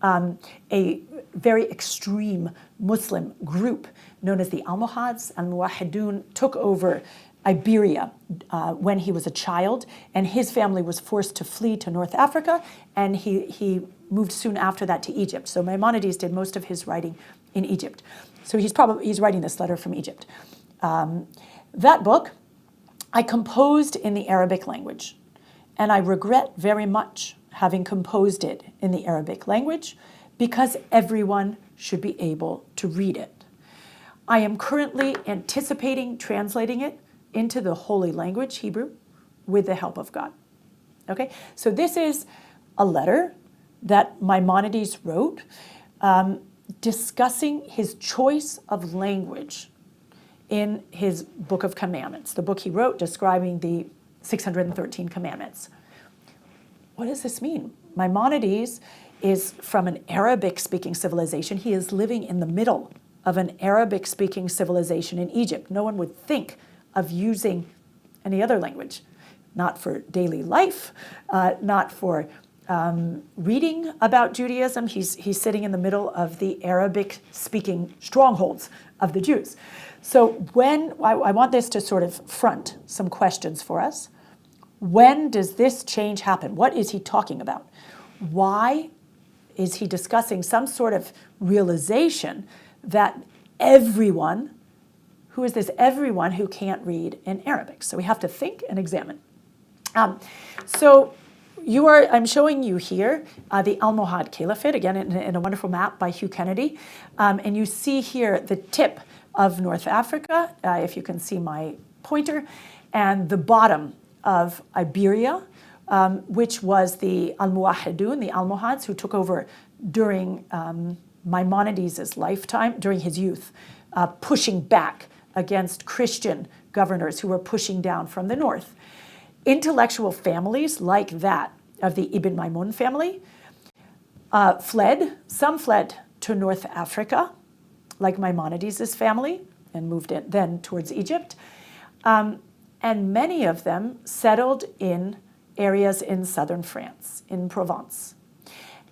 A very extreme Muslim group known as the Almohads and Muwahidun took over Iberia when he was a child, and his family was forced to flee to North Africa, and he moved soon after that to Egypt. So Maimonides did most of his writing in Egypt. So he's writing this letter from Egypt. That book I composed in the Arabic language, and I regret very much having composed it in the Arabic language because everyone should be able to read it. I am currently anticipating translating it into the holy language, Hebrew, with the help of God. Okay, so this is a letter that Maimonides wrote discussing his choice of language in his Book of Commandments, the book he wrote describing the 613 commandments. What does this mean? Maimonides is from an Arabic-speaking civilization. He is living in the middle of an Arabic-speaking civilization in Egypt. No one would think of using any other language, not for daily life, not for reading about Judaism. He's sitting in the middle of the Arabic-speaking strongholds of the Jews. So when I want this to sort of front some questions for us. When does this change happen? What is he talking about? Why is he discussing some sort of realization that everyone, who is this everyone who can't read in Arabic? So we have to think and examine. I'm showing you here the Almohad Caliphate, again in a wonderful map by Hugh Kennedy. And you see here the tip of North Africa, if you can see my pointer, and the bottom of Iberia, which was the Almohadun, the Almohads, who took over during Maimonides' lifetime, during his youth, pushing back against Christian governors who were pushing down from the north. Intellectual families like that of the Ibn Maimun family fled. Some fled to North Africa, like Maimonides' family, and moved in, then towards Egypt. And many of them settled in areas in southern France, in Provence.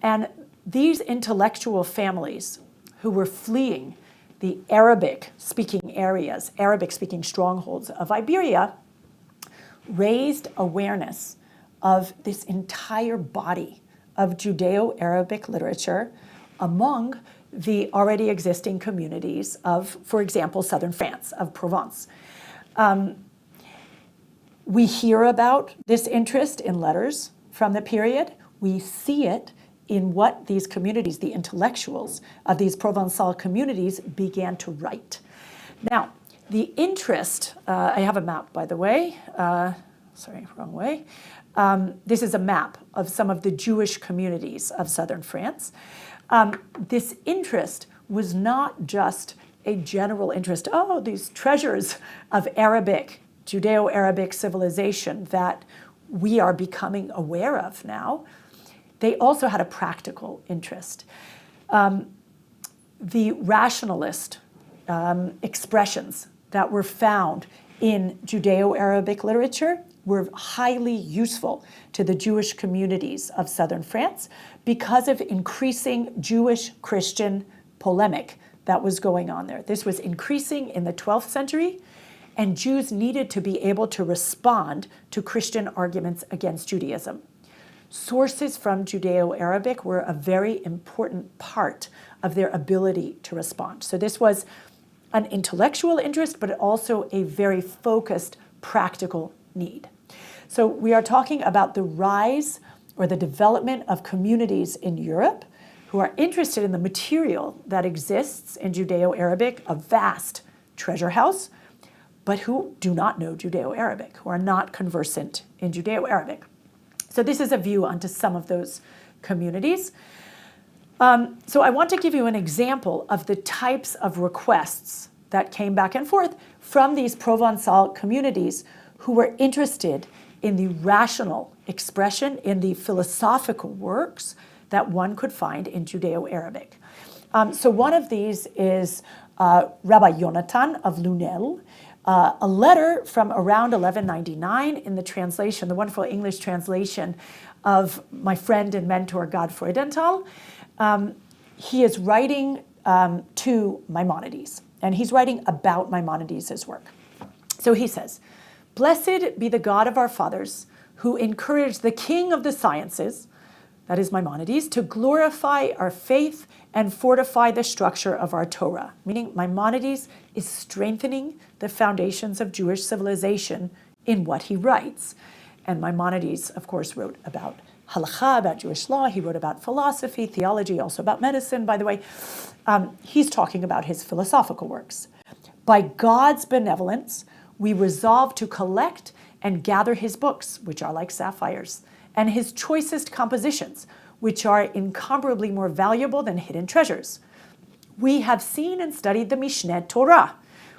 And these intellectual families who were fleeing the Arabic-speaking areas, Arabic-speaking strongholds of Iberia, raised awareness of this entire body of Judeo-Arabic literature among the already existing communities of, for example, southern France, of Provence. We hear about this interest in letters from the period. We see it in what these communities, the intellectuals of these Provençal communities, began to write. Now, the interest, I have a map, by the way. Sorry, wrong way. This is a map of some of the Jewish communities of southern France. This interest was not just a general interest, oh, these treasures of Arabic, Judeo-Arabic civilization that we are becoming aware of now. They also had a practical interest. The rationalist expressions that were found in Judeo-Arabic literature were highly useful to the Jewish communities of southern France because of increasing Jewish-Christian polemic that was going on there. This was increasing in the 12th century, and Jews needed to be able to respond to Christian arguments against Judaism. Sources from Judeo-Arabic were a very important part of their ability to respond. So this was an intellectual interest, but also a very focused, practical need. So we are talking about the rise or the development of communities in Europe who are interested in the material that exists in Judeo-Arabic, a vast treasure house, but who do not know Judeo-Arabic, who are not conversant in Judeo-Arabic. So this is a view onto some of those communities. So I want to give you an example of the types of requests that came back and forth from these Provençal communities who were interested in the rational expression, in the philosophical works that one could find in Judeo-Arabic. So one of these is Rabbi Yonatan of Lunel, a letter from around 1199 in the translation, the wonderful English translation of my friend and mentor Godfrey Dental. He is writing to Maimonides, and he's writing about Maimonides' work. So he says, "Blessed be the God of our fathers, who encouraged the king of the sciences," that is Maimonides, "to glorify our faith and fortify the structure of our Torah," meaning Maimonides is strengthening the foundations of Jewish civilization in what he writes. And Maimonides, of course, wrote about halakha, about Jewish law. He wrote about philosophy, theology, also about medicine, by the way. He's talking about his philosophical works. "By God's benevolence, we resolve to collect and gather his books, which are like sapphires, and his choicest compositions, which are incomparably more valuable than hidden treasures. We have seen and studied the Mishneh Torah,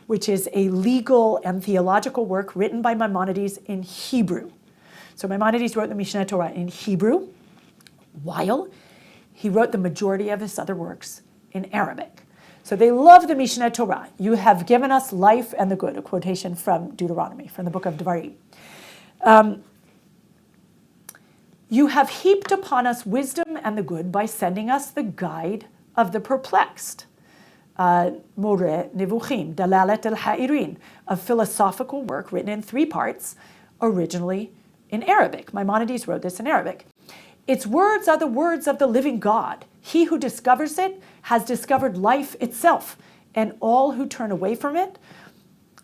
which is a legal and theological work written by Maimonides in Hebrew." So Maimonides wrote the Mishneh Torah in Hebrew, while he wrote the majority of his other works in Arabic. So they love the Mishneh Torah. "You have given us life and the good," a quotation from Deuteronomy, from the book of Devarim. "You have heaped upon us wisdom and the good by sending us the guide of the perplexed." More Nevuchim, Dalalet al-Ha'irin, a philosophical work written in 3 parts, originally in Arabic. Maimonides wrote this in Arabic. "Its words are the words of the living God. He who discovers it has discovered life itself, and all who turn away from it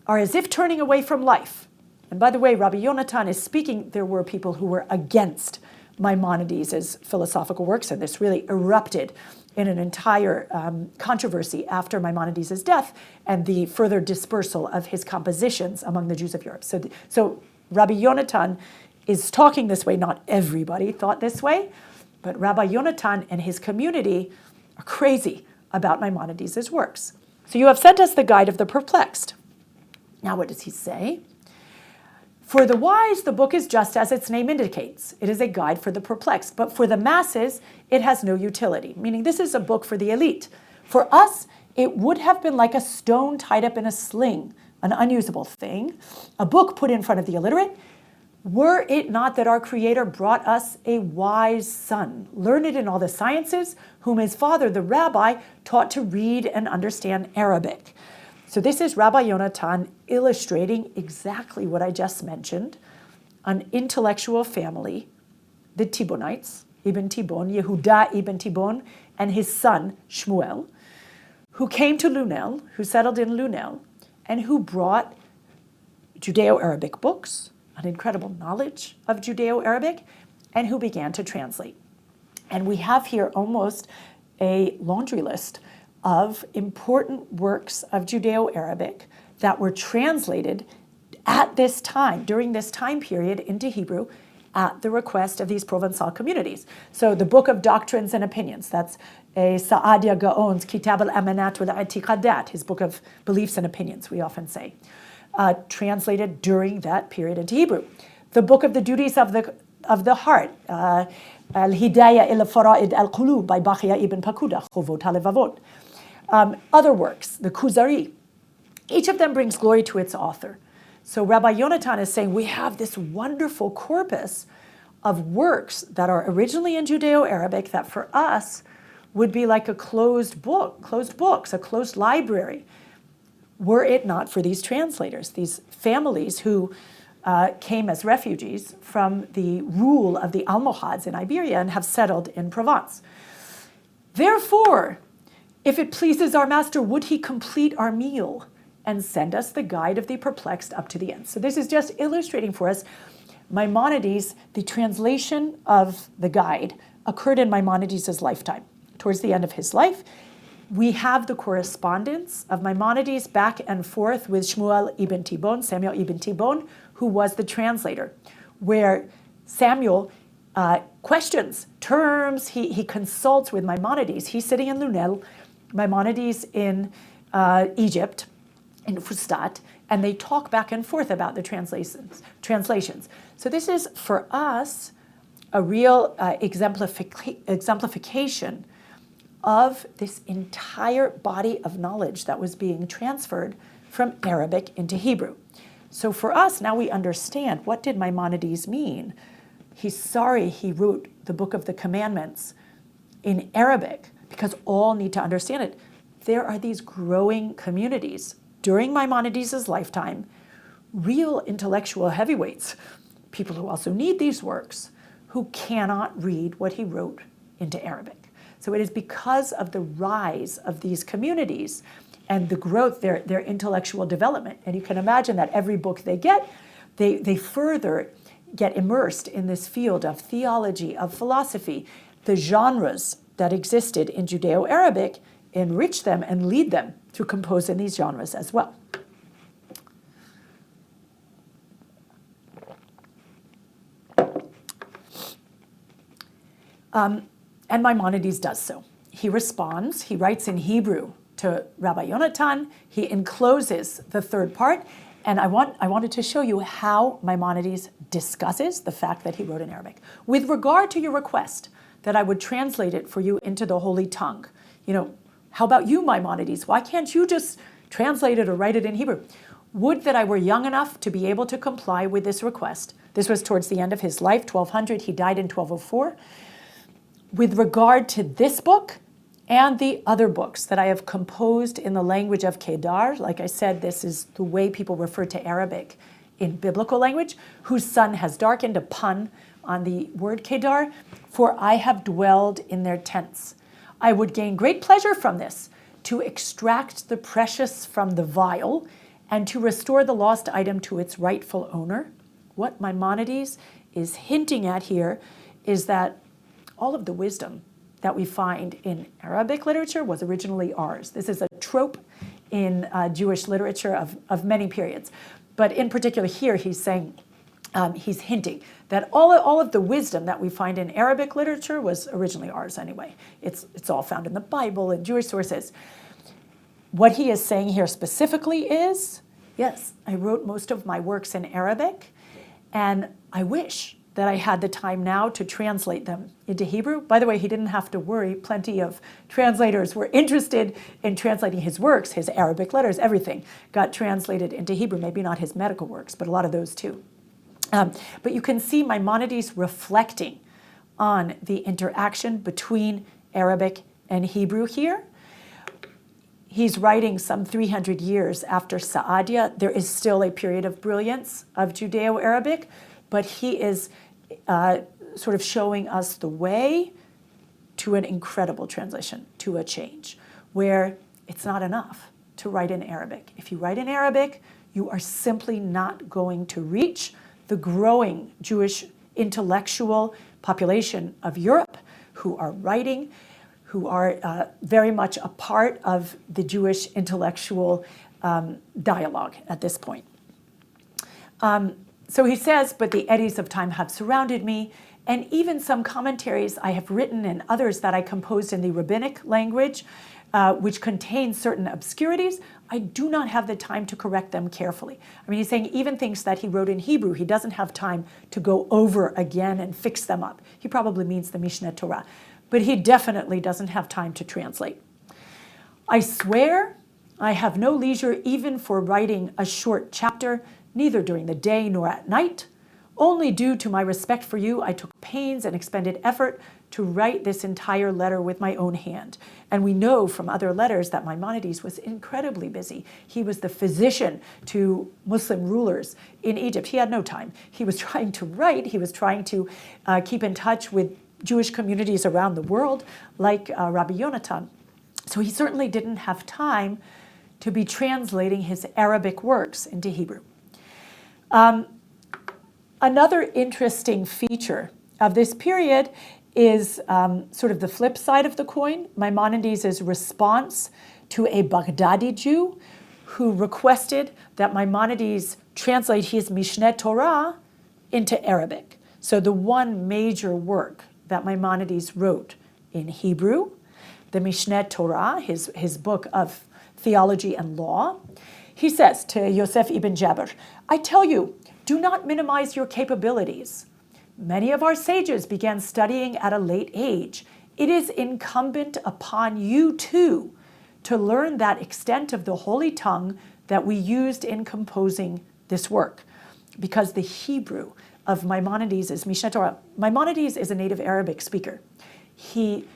are as if turning away from life." And by the way, Rabbi Yonatan is speaking, there were people who were against Maimonides' philosophical works, and this really erupted in an entire controversy after Maimonides' death and the further dispersal of his compositions among the Jews of Europe. So Rabbi Yonatan is talking this way. Not everybody thought this way, but Rabbi Yonatan and his community are crazy about Maimonides' works. So you have sent us the Guide of the Perplexed. Now what does he say? For the wise, the book is just as its name indicates. It is a guide for the perplexed. But for the masses, it has no utility, meaning this is a book for the elite. For us, it would have been like a stone tied up in a sling, an unusable thing, a book put in front of the illiterate, were it not that our Creator brought us a wise son, learned in all the sciences, whom his father, the rabbi, taught to read and understand Arabic. So this is Rabbi Yonatan illustrating exactly what I just mentioned, an intellectual family, the Tibonites, Ibn Tibon, Yehuda Ibn Tibon, and his son, Shmuel, who came to Lunel, who settled in Lunel, and who brought Judeo-Arabic books, an incredible knowledge of Judeo-Arabic, and who began to translate. And we have here almost a laundry list of important works of Judeo-Arabic that were translated at this time, during this time period into Hebrew, at the request of these Provençal communities. So the Book of Doctrines and Opinions, that's a Sa'adia Gaon's Kitab al-Amanat wal-I'tiqadat, his Book of Beliefs and Opinions, we often say, translated during that period into Hebrew. The Book of the Duties of the Heart, Al-Hidayah ila Fara'id al-Qulub by Bachya ibn Pakuda, Chovot HaLevavot. Other works, the Kuzari, each of them brings glory to its author. So Rabbi Yonatan is saying we have this wonderful corpus of works that are originally in Judeo-Arabic that for us would be like a closed books, a closed library, were it not for these translators, these families who came as refugees from the rule of the Almohads in Iberia and have settled in Provence. Therefore, if it pleases our master, would he complete our meal and send us the Guide of the Perplexed up to the end? So this is just illustrating for us Maimonides, the translation of the guide occurred in Maimonides' lifetime. Towards the end of his life, we have the correspondence of Maimonides back and forth with Shmuel ibn Tibon, Samuel ibn Tibon, who was the translator, where Samuel questions terms, he consults with Maimonides. He's sitting in Lunel, Maimonides in Egypt, in Fustat, and they talk back and forth about the translations. So this is, for us, a real exemplification of this entire body of knowledge that was being transferred from Arabic into Hebrew. So for us, now we understand, what did Maimonides mean? He's sorry he wrote the Book of the Commandments in Arabic, because all need to understand it. There are these growing communities during Maimonides' lifetime, real intellectual heavyweights, people who also need these works, who cannot read what he wrote into Arabic. So it is because of the rise of these communities and the growth, their intellectual development. And you can imagine that every book they get, they further get immersed in this field of theology, of philosophy. The genres that existed in Judeo-Arabic enrich them and lead them to compose in these genres as well. And Maimonides does so. He responds, he writes in Hebrew to Rabbi Yonatan, he encloses the third part, and I wanted to show you how Maimonides discusses the fact that he wrote in Arabic. With regard to your request that I would translate it for you into the Holy Tongue, how about you, Maimonides? Why can't you just translate it or write it in Hebrew? Would that I were young enough to be able to comply with this request. This was towards the end of his life, 1200. He died in 1204. With regard to this book and the other books that I have composed in the language of Kedar, like I said, this is the way people refer to Arabic in biblical language, whose sun has darkened, a pun on the word Kedar, for I have dwelled in their tents. I would gain great pleasure from this, to extract the precious from the vile and to restore the lost item to its rightful owner. What Maimonides is hinting at here is that all of the wisdom that we find in Arabic literature was originally ours. This is a trope in Jewish literature of many periods. But in particular here, he's saying he's hinting that all of the wisdom that we find in Arabic literature was originally ours anyway. It's all found in the Bible and Jewish sources. What he is saying here specifically is, yes, I wrote most of my works in Arabic, and I wish that I had the time now to translate them into Hebrew. By the way, he didn't have to worry. Plenty of translators were interested in translating his works, his Arabic letters, everything got translated into Hebrew. Maybe not his medical works, but a lot of those too. But you can see Maimonides reflecting on the interaction between Arabic and Hebrew here. He's writing some 300 years after Sa'adia. There is still a period of brilliance of Judeo-Arabic, but he is sort of showing us the way to an incredible translation, to a change, where it's not enough to write in Arabic. If you write in Arabic, you are simply not going to reach the growing Jewish intellectual population of Europe who are writing, who are very much a part of the Jewish intellectual dialogue at this point. So he says, but the eddies of time have surrounded me, and even some commentaries I have written and others that I composed in the rabbinic language, which contain certain obscurities, I do not have the time to correct them carefully. I mean, he's saying even things that he wrote in Hebrew, he doesn't have time to go over again and fix them up. He probably means the Mishneh Torah, but he definitely doesn't have time to translate. I swear I have no leisure even for writing a short chapter, neither during the day nor at night. Only due to my respect for you, I took pains and expended effort to write this entire letter with my own hand. And we know from other letters that Maimonides was incredibly busy. He was the physician to Muslim rulers in Egypt. He had no time. He was trying to write. He was trying to keep in touch with Jewish communities around the world, like Rabbi Yonatan. So he certainly didn't have time to be translating his Arabic works into Hebrew. Another interesting feature of this period is sort of the flip side of the coin, Maimonides' response to a Baghdadi Jew who requested that Maimonides translate his Mishneh Torah into Arabic. So the one major work that Maimonides wrote in Hebrew, the Mishneh Torah, his book of theology and law, he says to Yosef ibn Jabir, I tell you, do not minimize your capabilities. Many of our sages began studying at a late age. It is incumbent upon you too to learn that extent of the holy tongue that we used in composing this work. Because the Hebrew of Maimonides is Mishneh Torah. Maimonides is a native Arabic speaker. The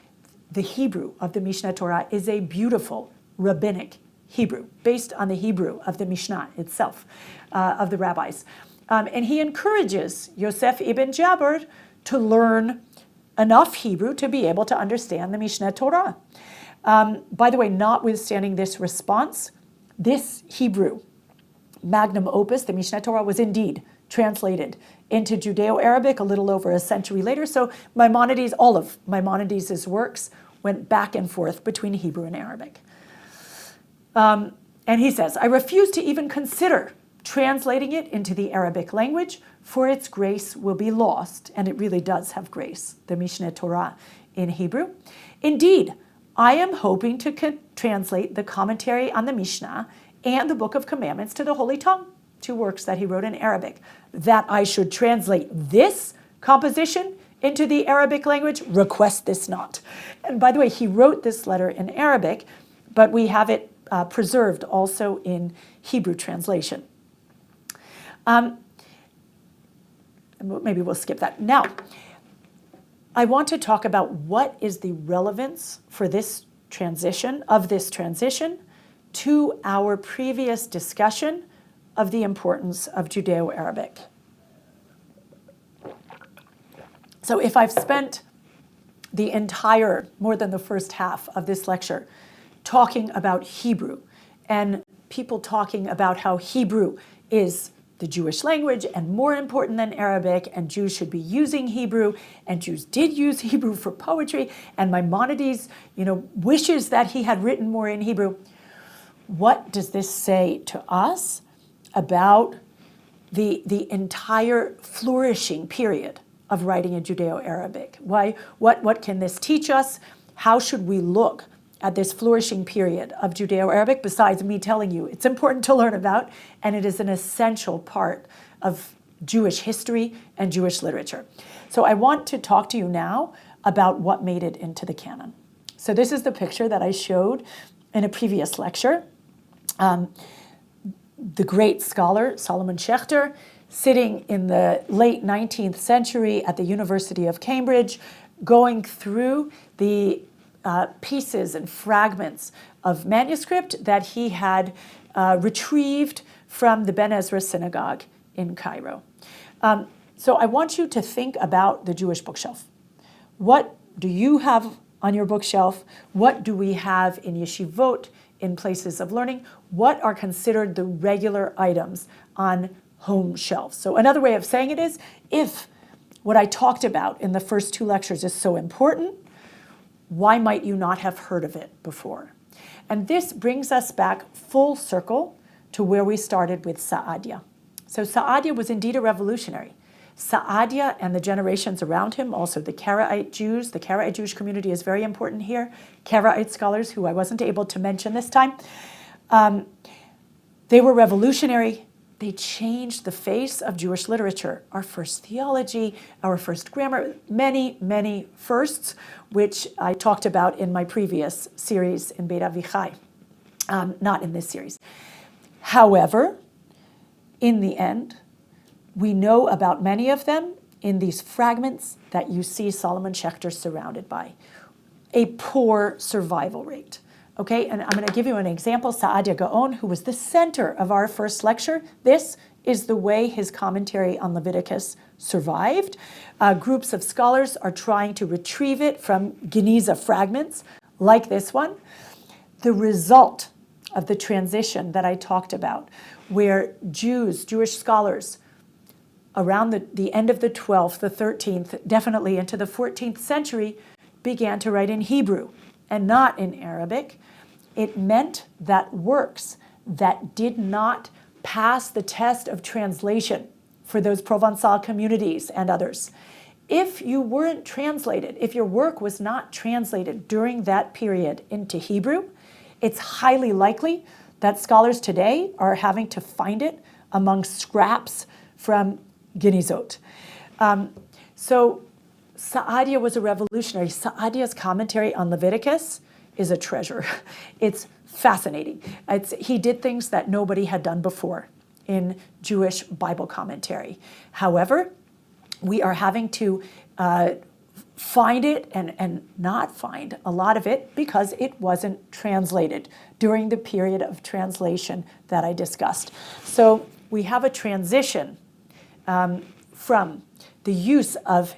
Hebrew of the Mishneh Torah is a beautiful rabbinic Hebrew, based on the Hebrew of the Mishnah itself, of the rabbis. And he encourages Yosef ibn Jabir to learn enough Hebrew to be able to understand the Mishneh Torah. By the way, notwithstanding this response, this Hebrew magnum opus, the Mishneh Torah, was indeed translated into Judeo-Arabic a little over a century later. So Maimonides, all of Maimonides' works went back and forth between Hebrew and Arabic. And he says, I refuse to even consider translating it into the Arabic language, for its grace will be lost. And it really does have grace, the Mishneh Torah in Hebrew. Indeed, I am hoping to translate the commentary on the Mishnah and the Book of Commandments to the Holy Tongue, 2 works that he wrote in Arabic. That I should translate this composition into the Arabic language, request this not. And by the way, he wrote this letter in Arabic, but we have it preserved also in Hebrew translation. Maybe we'll skip that. Now, I want to talk about what is the relevance for this transition, to our previous discussion of the importance of Judeo-Arabic. So if I've spent the entire, more than the first half of this lecture, talking about Hebrew and people talking about how Hebrew is the Jewish language and more important than Arabic, and Jews should be using Hebrew, and Jews did use Hebrew for poetry, and Maimonides, wishes that he had written more in Hebrew. What does this say to us about the entire flourishing period of writing in Judeo-Arabic. What can this teach us? How should we look at this flourishing period of Judeo-Arabic, besides me telling you it's important to learn about, and it is an essential part of Jewish history and Jewish literature. So I want to talk to you now about what made it into the canon. So this is the picture that I showed in a previous lecture. The great scholar Solomon Schechter, sitting in the late 19th century at the University of Cambridge, going through the pieces and fragments of manuscript that he had retrieved from the Ben Ezra synagogue in Cairo. So I want you to think about the Jewish bookshelf. What do you have on your bookshelf? What do we have in yeshivot, in places of learning? What are considered the regular items on home shelves? So another way of saying it is, if what I talked about in the first two lectures is so important, why might you not have heard of it before? And this brings us back full circle to where we started with Saadia. So Saadia was indeed a revolutionary. Saadia and the generations around him, also the Karaite Jews, the Karaite Jewish community is very important here, Karaite scholars who I wasn't able to mention this time, they were revolutionary. They changed the face of Jewish literature. Our first theology, our first grammar, many, many firsts, which I talked about in my previous series in Beit Avichai, not in this series. However, in the end, we know about many of them in these fragments that you see Solomon Schechter surrounded by. A poor survival rate. Okay, and I'm going to give you an example. Saadia Gaon, who was the center of our first lecture, this is the way his commentary on Leviticus survived. Groups of scholars are trying to retrieve it from Geniza fragments, like this one. The result of the transition that I talked about, where Jewish scholars, around the end of the 12th, the 13th, definitely into the 14th century, began to write in Hebrew and not in Arabic. It meant that works that did not pass the test of translation for those Provençal communities and others, if you weren't translated, if your work was not translated during that period into Hebrew, it's highly likely that scholars today are having to find it among scraps from Genizot. So Saadia was a revolutionary. Saadia's commentary on Leviticus is a treasure. It's fascinating. He did things that nobody had done before in Jewish Bible commentary. However, we are having to find it and not find a lot of it because it wasn't translated during the period of translation that I discussed. So we have a transition from the use of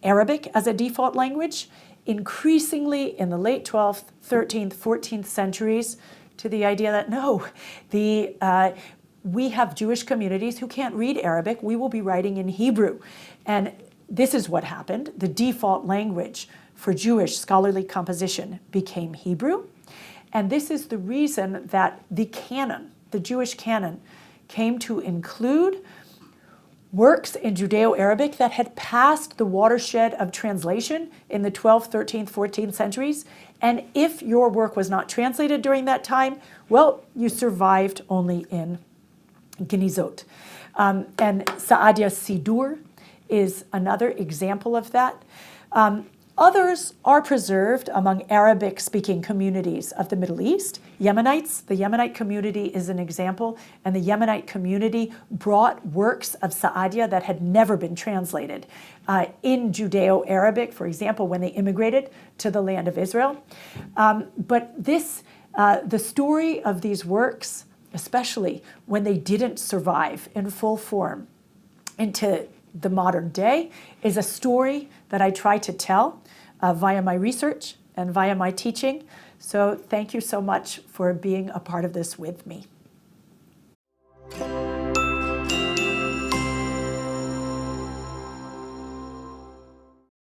Arabic as a default language, increasingly in the late 12th, 13th, 14th centuries, to the idea that no, we have Jewish communities who can't read Arabic, we will be writing in Hebrew. And this is what happened. The default language for Jewish scholarly composition became Hebrew. And this is the reason that the canon, the Jewish canon, came to include works in Judeo-Arabic that had passed the watershed of translation in the 12th, 13th, 14th centuries. And if your work was not translated during that time, well, you survived only in Genizot. And Saadia's Sidur is another example of that. Others are preserved among Arabic-speaking communities of the Middle East. Yemenites, the Yemenite community is an example, and the Yemenite community brought works of Saadia that had never been translated in Judeo-Arabic, for example, when they immigrated to the land of Israel. But the story of these works, especially when they didn't survive in full form into the modern day, is a story that I try to tell via my research and via my teaching. So thank you so much for being a part of this with me.